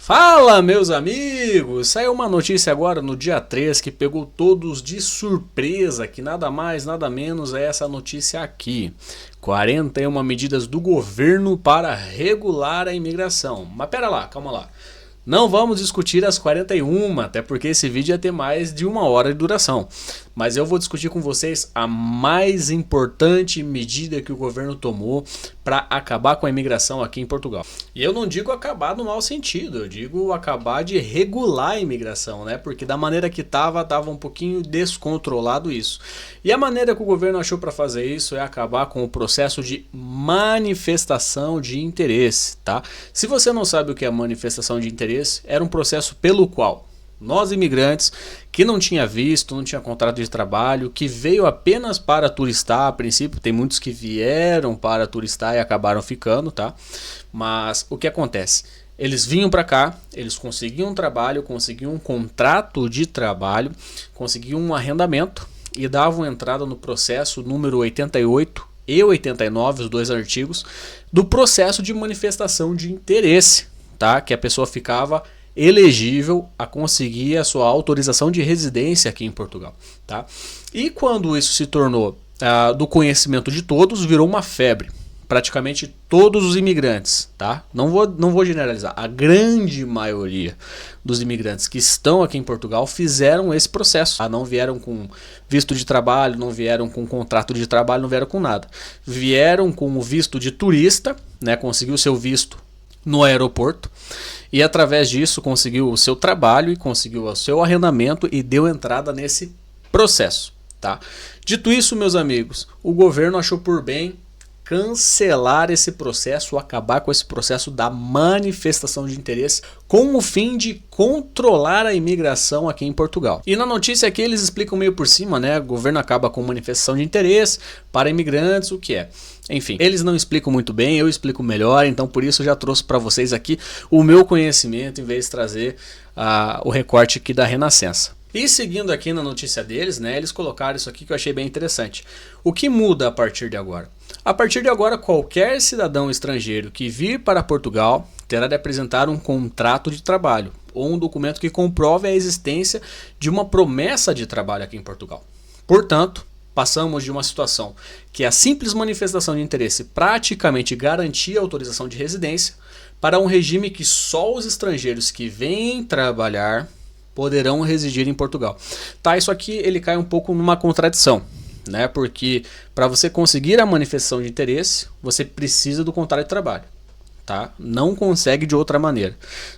Fala, meus amigos! Saiu uma notícia agora no dia 3 que pegou todos de surpresa, que nada mais, nada menos é essa notícia aqui. 41 medidas do governo para regular a imigração. Mas pera lá, calma lá. Não vamos discutir as 41, até porque esse vídeo ia ter mais de 1 hora de duração. Mas eu vou discutir com vocês a mais importante medida que o governo tomou para acabar com a imigração aqui em Portugal. E eu não digo acabar no mau sentido, eu digo acabar de regular a imigração, né? Porque da maneira que tava um pouquinho descontrolado isso. E a maneira que o governo achou para fazer isso é acabar com o processo de manifestação de interesse, tá? Se você não sabe o que é manifestação de interesse, era um processo pelo qual nós imigrantes que não tinha visto, não tinha contrato de trabalho, que veio apenas para turistar, a princípio tem muitos que vieram para turistar e acabaram ficando, tá? Mas o que acontece? Eles vinham para cá, eles conseguiam um trabalho, conseguiam um contrato de trabalho, conseguiam um arrendamento e davam entrada no processo número 88 e 89, os dois artigos, do processo de manifestação de interesse, tá? Que a pessoa ficava elegível a conseguir a sua autorização de residência aqui em Portugal, tá? E quando isso se tornou do conhecimento de todos, virou uma febre. Praticamente todos os imigrantes, tá? Não vou generalizar, a grande maioria dos imigrantes que estão aqui em Portugal fizeram esse processo. Não vieram com visto de trabalho, não vieram com contrato de trabalho, não vieram com nada. Vieram com o visto de turista, né? Conseguiu o seu visto no aeroporto e através disso conseguiu o seu trabalho e conseguiu o seu arrendamento e deu entrada nesse processo, tá? Dito isso, meus amigos, o governo achou por bem cancelar esse processo, acabar com esse processo da manifestação de interesse com o fim de controlar a imigração aqui em Portugal. E na notícia aqui eles explicam meio por cima, né? O governo acaba com manifestação de interesse para imigrantes, o que é? Enfim, eles não explicam muito bem, eu explico melhor, então por isso eu já trouxe para vocês aqui o meu conhecimento em vez de trazer o recorte aqui da Renascença. E seguindo aqui na notícia deles, né, eles colocaram isso aqui que eu achei bem interessante. O que muda a partir de agora? A partir de agora, qualquer cidadão estrangeiro que vir para Portugal terá de apresentar um contrato de trabalho ou um documento que comprove a existência de uma promessa de trabalho aqui em Portugal. Portanto, passamos de uma situação que a simples manifestação de interesse praticamente garantia a autorização de residência para um regime que só os estrangeiros que vêm trabalhar poderão residir em Portugal. Tá, isso aqui ele cai um pouco numa contradição, né? Porque para você conseguir a manifestação de interesse, você precisa do contrato de trabalho, tá? Não consegue de outra maneira,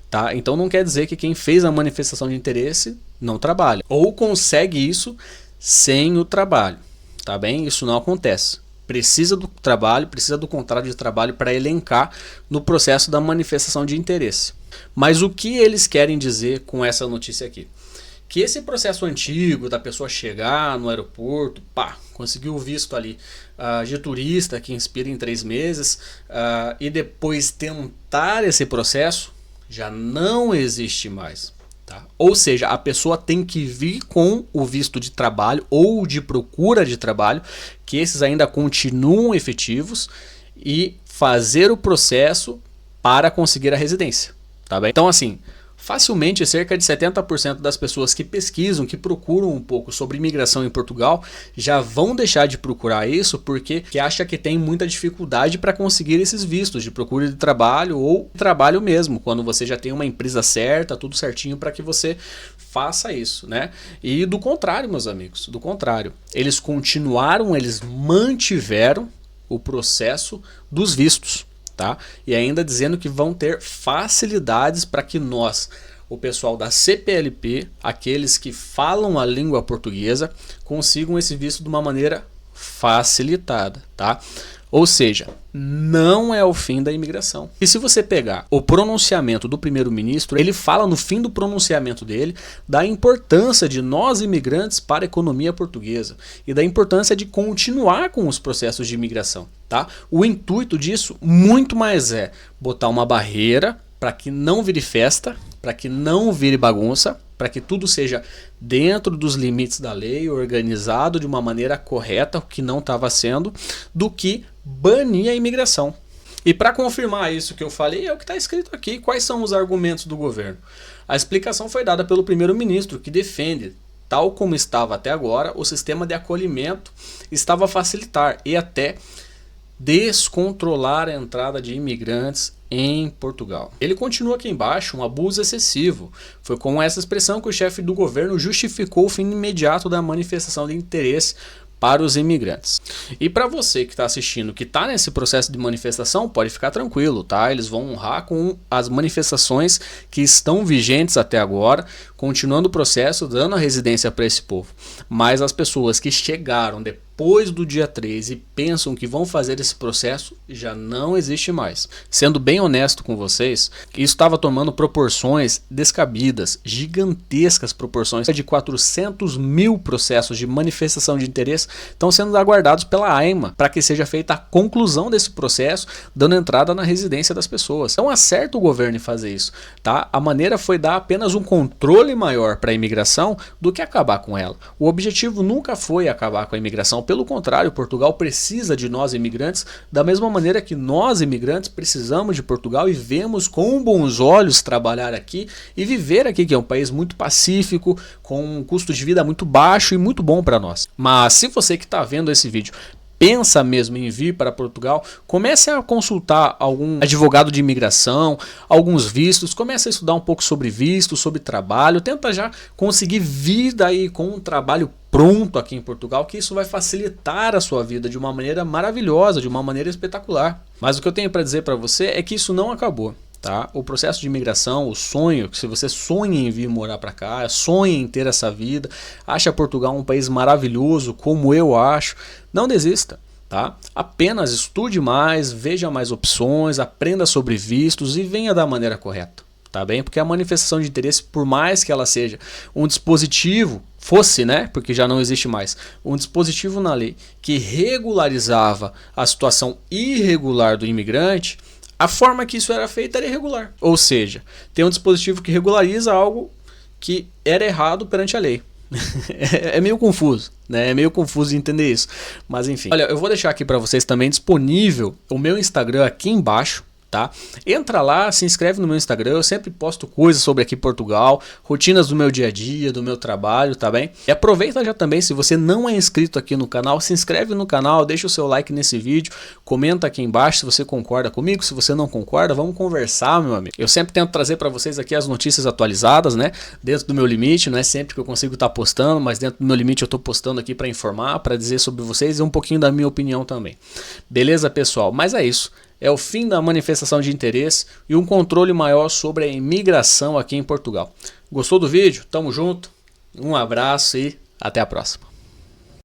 tá? Então não quer dizer que quem fez a manifestação de interesse não trabalha, ou consegue isso sem o trabalho, tá bem? Isso não acontece. Precisa do trabalho, precisa do contrato de trabalho para elencar no processo da manifestação de interesse. Mas o que eles querem dizer com essa notícia aqui? Que esse processo antigo da pessoa chegar no aeroporto, conseguiu o visto ali de turista que inspira em 3 meses e depois tentar esse processo, já não existe mais. Tá? Ou seja, a pessoa tem que vir com o visto de trabalho ou de procura de trabalho, que esses ainda continuam efetivos, e fazer o processo para conseguir a residência. Tá bem? Então assim, facilmente cerca de 70% das pessoas que pesquisam, que procuram um pouco sobre imigração em Portugal, já vão deixar de procurar isso porque acha que tem muita dificuldade para conseguir esses vistos de procura de trabalho ou trabalho mesmo, quando você já tem uma empresa certa, tudo certinho para que você faça isso, né? E do contrário, meus amigos, do contrário, eles mantiveram o processo dos vistos. Tá? E ainda dizendo que vão ter facilidades para que nós, o pessoal da CPLP, aqueles que falam a língua portuguesa, consigam esse visto de uma maneira facilitada, tá? Ou seja, não é o fim da imigração. E se você pegar o pronunciamento do primeiro-ministro, ele fala no fim do pronunciamento dele da importância de nós imigrantes para a economia portuguesa e da importância de continuar com os processos de imigração. Tá? O intuito disso muito mais é botar uma barreira para que não vire festa, para que não vire bagunça, para que tudo seja dentro dos limites da lei, organizado de uma maneira correta, o que não estava sendo, do que banir a imigração. E para confirmar isso que eu falei, é o que está escrito aqui. Quais são os argumentos do governo? A explicação foi dada pelo primeiro-ministro, que defende, tal como estava até agora, o sistema de acolhimento estava a facilitar e até descontrolar a entrada de imigrantes em Portugal. Ele continua aqui embaixo, um abuso excessivo. Foi com essa expressão que o chefe do governo justificou o fim imediato da manifestação de interesse para os imigrantes. E para você que está assistindo, que está nesse processo de manifestação, pode ficar tranquilo, tá? Eles vão honrar com as manifestações que estão vigentes até agora, continuando o processo, dando a residência para esse povo. Mas as pessoas que chegaram depois do dia 3 e pensam que vão fazer esse processo, já não existe mais. Sendo bem honesto com vocês, isso estava tomando proporções descabidas, gigantescas proporções. De 400 mil processos de manifestação de interesse estão sendo aguardados pela AIMA para que seja feita a conclusão desse processo, dando entrada na residência das pessoas. Então acerta o governo em fazer isso, tá? A maneira foi dar apenas um controle maior para a imigração do que acabar com ela. O objetivo nunca foi acabar com a imigração, pelo contrário, Portugal precisa de nós imigrantes da mesma maneira que nós imigrantes precisamos de Portugal e vemos com bons olhos trabalhar aqui e viver aqui, que é um país muito pacífico, com um custo de vida muito baixo e muito bom para nós. Mas se você que está vendo esse vídeo pensa mesmo em vir para Portugal, comece a consultar algum advogado de imigração, alguns vistos, comece a estudar um pouco sobre vistos, sobre trabalho, tenta já conseguir vir daí com um trabalho pronto aqui em Portugal, que isso vai facilitar a sua vida de uma maneira maravilhosa, de uma maneira espetacular. Mas o que eu tenho para dizer para você é que isso não acabou. Tá? O processo de imigração, o sonho, que se você sonha em vir morar para cá, sonha em ter essa vida, acha Portugal um país maravilhoso, como eu acho, não desista. Tá? Apenas estude mais, veja mais opções, aprenda sobre vistos e venha da maneira correta. Tá bem? Porque a manifestação de interesse, por mais que ela seja um dispositivo, fosse, né? Porque já não existe mais, um dispositivo na lei que regularizava a situação irregular do imigrante, a forma que isso era feito era irregular. Ou seja, tem um dispositivo que regulariza algo que era errado perante a lei. É meio confuso, né? É meio confuso de entender isso. Mas enfim. Olha, eu vou deixar aqui para vocês também disponível o meu Instagram aqui embaixo. Tá? Entra lá, se inscreve no meu Instagram, eu sempre posto coisas sobre aqui Portugal, rotinas do meu dia a dia, do meu trabalho, tá bem? E aproveita já também, se você não é inscrito aqui no canal, se inscreve no canal, deixa o seu like nesse vídeo, comenta aqui embaixo se você concorda comigo, se você não concorda, vamos conversar, meu amigo. Eu sempre tento trazer para vocês aqui as notícias atualizadas, né? Dentro do meu limite, não é sempre que eu consigo estar postando, mas dentro do meu limite eu tô postando aqui para informar, para dizer sobre vocês e um pouquinho da minha opinião também. Beleza, pessoal? Mas é isso. É o fim da manifestação de interesse e um controle maior sobre a imigração aqui em Portugal. Gostou do vídeo? Tamo junto, um abraço e até a próxima.